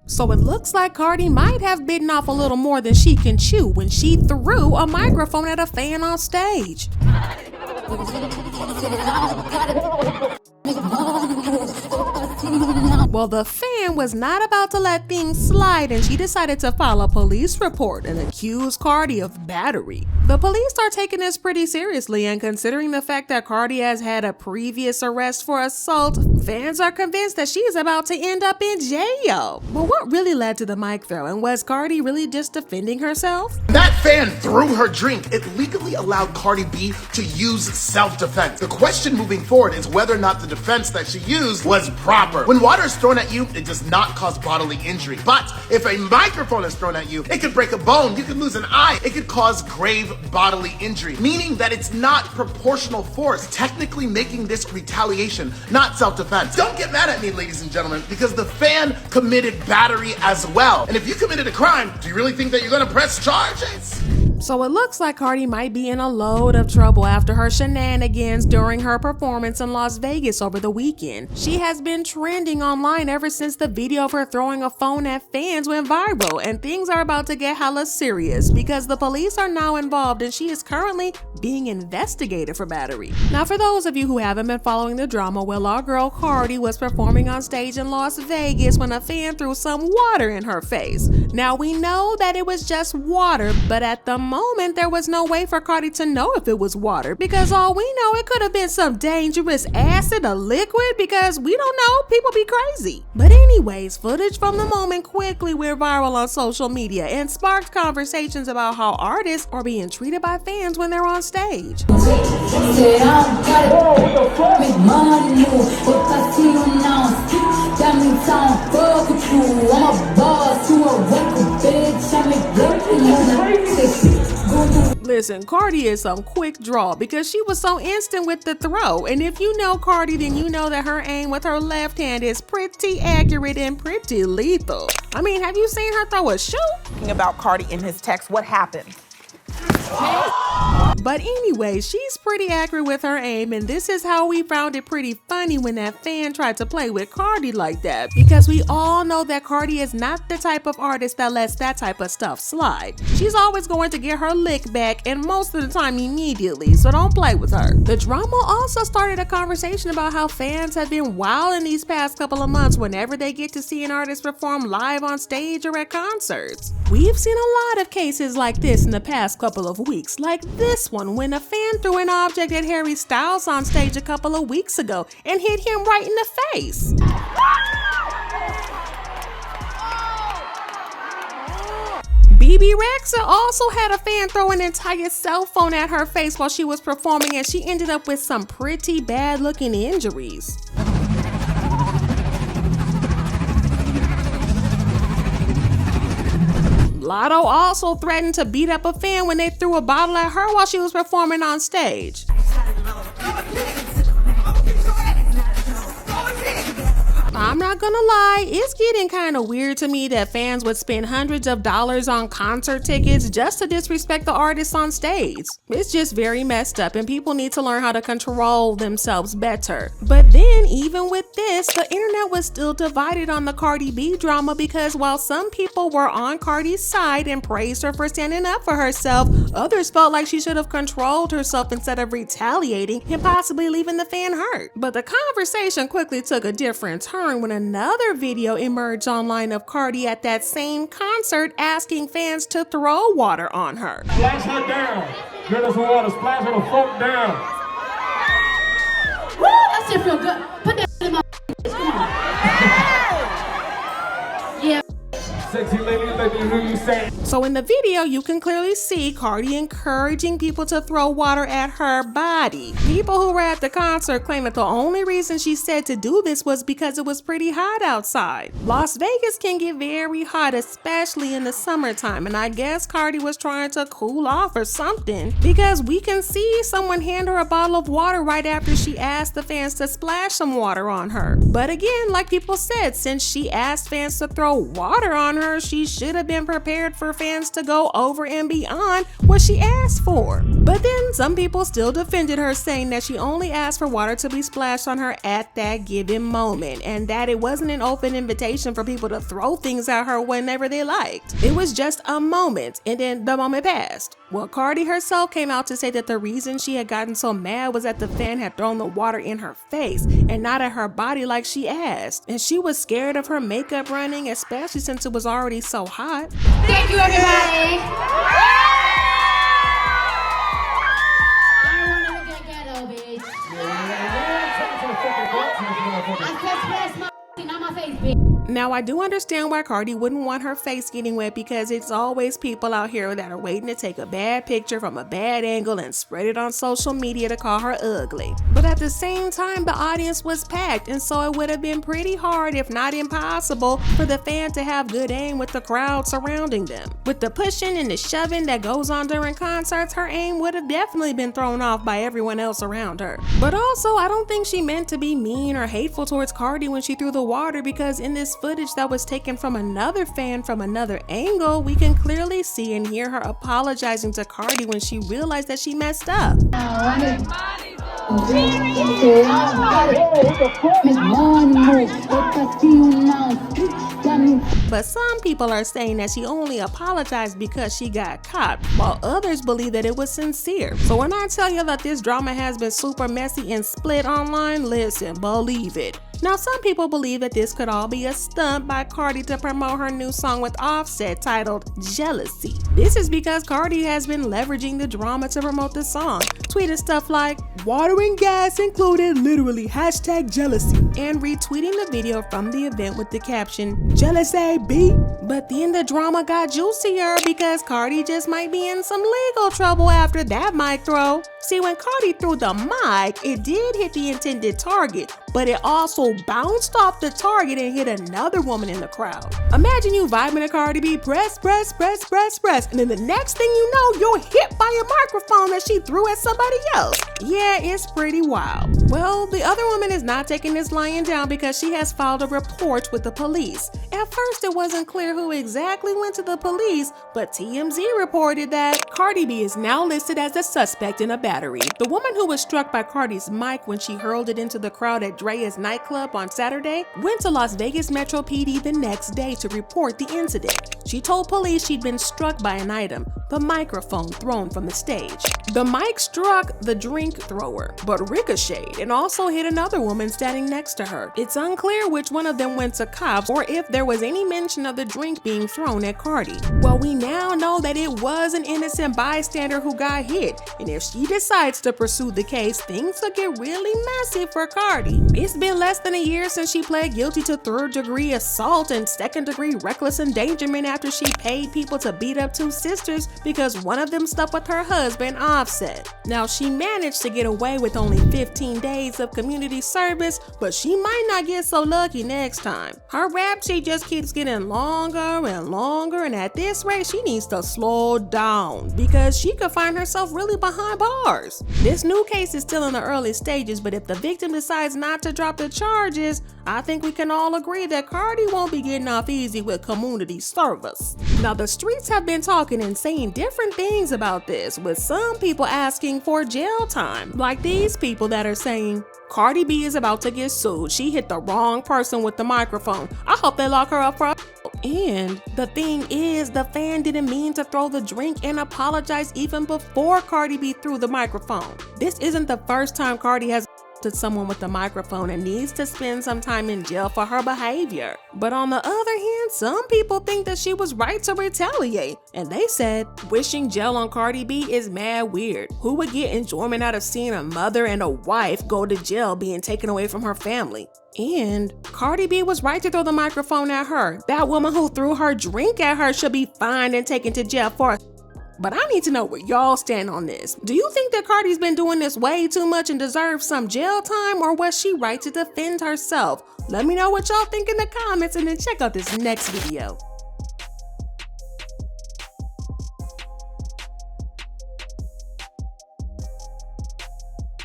So it looks like Cardi might have bitten off a little more than she can chew when she threw a microphone at a fan on stage. Well, the fan was not about to let things slide, and she decided to file a police report and accuse Cardi of battery. The police are taking this pretty seriously, and considering the fact that Cardi has had a previous arrest for assault, fans are convinced that she is about to end up in jail. But what really led to the mic throw, and was Cardi really just defending herself? That fan threw her drink. It legally allowed Cardi B to use self-defense. The question moving forward is whether or not the defense that she used was proper. When water is thrown at you, it does not cause bodily injury. But if a microphone is thrown at you, it could break a bone, you could lose an eye, it could cause grave bodily injury, meaning that it's not proportional force, technically making this retaliation, not self-defense. Don't get mad at me, ladies and gentlemen, because the fan committed battery as well. And if you committed a crime, do you really think that you're gonna press charges? So it looks like Cardi might be in a load of trouble after her shenanigans during her performance in Las Vegas over the weekend. She has been trending online ever since the video of her throwing a phone at fans went viral, and things are about to get hella serious because the police are now involved and she is currently being investigated for battery. Now, for those of you who haven't been following the drama, well, our girl Cardi was performing on stage in Las Vegas when a fan threw some water in her face. Now, we know that it was just water, but at the moment there was no way for Cardi to know if it was water, because all we know, it could have been some dangerous acid or liquid, because we don't know, people be crazy. But anyways, footage from the moment quickly went viral on social media and sparked conversations about how artists are being treated by fans when they're on stage. Listen, Cardi is some quick draw because she was so instant with the throw. And if you know Cardi, then you know that her aim with her left hand is pretty accurate and pretty lethal. I mean, have you seen her throw a shoe? About Cardi in his text, what happened? But anyway, she's pretty accurate with her aim, and this is how we found it pretty funny when that fan tried to play with Cardi like that, because we all know that Cardi is not the type of artist that lets that type of stuff slide. She's always going to get her lick back, and most of the time immediately, so don't play with her. The drama also started a conversation about how fans have been wild in these past couple of months whenever they get to see an artist perform live on stage or at concerts. We've seen a lot of cases like this in the past couple of weeks, like this one when a fan threw an object at Harry Styles on stage a couple of weeks ago and hit him right in the face. BB Rexa also had a fan throw an entire cell phone at her face while she was performing, and she ended up with some pretty bad looking injuries. Lotto also threatened to beat up a fan when they threw a bottle at her while she was performing on stage. I'm not gonna lie, it's getting kind of weird to me that fans would spend hundreds of dollars on concert tickets just to disrespect the artists on stage. It's just very messed up, and people need to learn how to control themselves better. But then, even with this, the internet was still divided on the Cardi B drama, because while some people were on Cardi's side and praised her for standing up for herself, others felt like she should have controlled herself instead of retaliating and possibly leaving the fan hurt. But the conversation quickly took a different turn when another video emerged online of Cardi at that same concert asking fans to throw water on her. Splash her down. Get us some water. Splash her the fuck down. Woo, that shit feel good. Put that in my come on. Yeah. Sexy lady, let me hear you say. So in the video, you can clearly see Cardi encouraging people to throw water at her body. People who were at the concert claim that the only reason she said to do this was because it was pretty hot outside. Las Vegas can get very hot, especially in the summertime, and I guess Cardi was trying to cool off or something, because we can see someone hand her a bottle of water right after she asked the fans to splash some water on her. But again, like people said, since she asked fans to throw water on her, she should have been prepared for fans to go over and beyond what she asked for. But then some people still defended her, saying that she only asked for water to be splashed on her at that given moment, and that it wasn't an open invitation for people to throw things at her whenever they liked. It was just a moment, and then the moment passed. Well, Cardi herself came out to say that the reason she had gotten so mad was that the fan had thrown the water in her face and not at her body like she asked, and she was scared of her makeup running, especially since it was already so hot. Thank you, everybody. I don't wanna look at ghetto, bitch. I said splash my not my face, bitch. Now, I do understand why Cardi wouldn't want her face getting wet, because it's always people out here that are waiting to take a bad picture from a bad angle and spread it on social media to call her ugly. But at the same time, the audience was packed, and so it would have been pretty hard, if not impossible, for the fan to have good aim with the crowd surrounding them. With the pushing and the shoving that goes on during concerts, her aim would have definitely been thrown off by everyone else around her. But also, I don't think she meant to be mean or hateful towards Cardi when she threw the water, because in this footage that was taken from another fan from another angle, we can clearly see and hear her apologizing to Cardi when she realized that she messed up. But some people are saying that she only apologized because she got caught, while others believe that it was sincere. So when I tell you that this drama has been super messy and split online, listen, believe it. Now, some people believe that this could all be a stunt by Cardi to promote her new song with Offset titled Jealousy. This is because Cardi has been leveraging the drama to promote the song, tweeting stuff like "water and gas included, literally #jealousy," and retweeting the video from the event with the caption "Jealousy B." But then the drama got juicier, because Cardi just might be in some legal trouble after that mic throw. See, when Cardi threw the mic, it did hit the intended target, but it also bounced off the target and hit another woman in the crowd. Imagine you vibing to Cardi B, press, and then the next thing you know, you're hit by a microphone that she threw at somebody else. Yeah, it's pretty wild. Well, the other woman is not taking this lying down, because she has filed a report with the police. At first, it wasn't clear who exactly went to the police, but TMZ reported that Cardi B is now listed as a suspect in a battery. The woman who was struck by Cardi's mic when she hurled it into the crowd at Drea's nightclub on Saturday went to Las Vegas Metro PD the next day to report the incident. She told police she'd been struck by an item, the microphone thrown from the stage. The mic struck the drink thrower, but ricocheted and also hit another woman standing next to her. It's unclear which one of them went to cops or if there was any mention of the drink being thrown at Cardi. Well, we now know that it was an innocent bystander who got hit, and if she decides to pursue the case, things will get really messy for Cardi. It's been less than a year since she pled guilty to third-degree assault and second-degree reckless endangerment after she paid people to beat up two sisters because one of them slept with her husband, Offset. Now, she managed to get away with only 15 days of community service, but she might not get so lucky next time. Her rap sheet just keeps getting longer and longer, and at this rate, she needs to slow down because she could find herself really behind bars. This new case is still in the early stages, but if the victim decides not to drop the charges, I think we can all agree that Cardi won't be getting off easy with community service. Now, the streets have been talking and saying different things about this, with some people asking for jail time, like these people that are saying, Cardi B is about to get sued. She hit the wrong person with the microphone. I hope they lock her up for. And the thing is, the fan didn't mean to throw the drink and apologize even before Cardi B threw the microphone. This isn't the first time Cardi has to someone with a microphone and needs to spend some time in jail for her behavior. But on the other hand, some people think that she was right to retaliate, and they said wishing jail on Cardi B is mad weird. Who would get enjoyment out of seeing a mother and a wife go to jail being taken away from her family? And Cardi B was right to throw the microphone at her. That woman who threw her drink at her should be fined and taken to jail for. But I need to know where y'all stand on this. Do you think that Cardi's been doing this way too much and deserves some jail time, or was she right to defend herself? Let me know what y'all think in the comments, and then check out this next video.